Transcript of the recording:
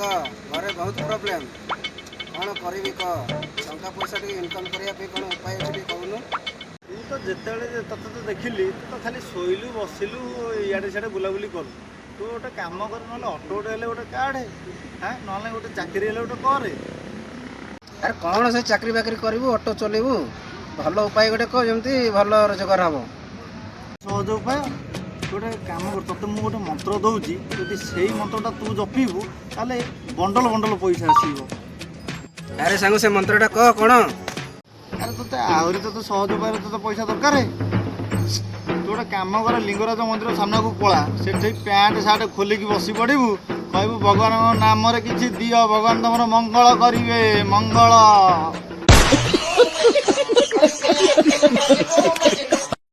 घरे बहुत प्रॉब्लम कौन करी कह टंका पैसा इनकम करने कौन उपाय अच्छे कहूनु। तू तो जिते तते तो देखिली तू तो खाली शोलु बसिलु इे सियाड़े बुलाबुली कलु। तू गोटे कम कर ना अटो गोटे हेल्ले गोटे काढ़े हाँ ना गोटे चाकरी हेल्ले गोटे करे। अरे कौन से चाकरी बाकरी करू ऑटो चलेबू भल उपाय गोटे कह जमी भल रोजगार हम। सहज उपाय गोटे कम कर तोते मुझे गोटे मंत्र दूसरी जदि से मंत्रटा तू जपिबू ताले बंडल बंडल पैसा आसो। अरे सांग से मंत्रटा कह कौन। अरे तोते आहरी तो सहज उपाय तो पैसा दरकार। तू गोटे कम कर लिंगराज मंदिर सामना को पला से पैंट सार्ट खोलिकी बसी पड़ू कहू भगवान नाम किसी दियो भगवान तुम मंगल करेंगे मंगल।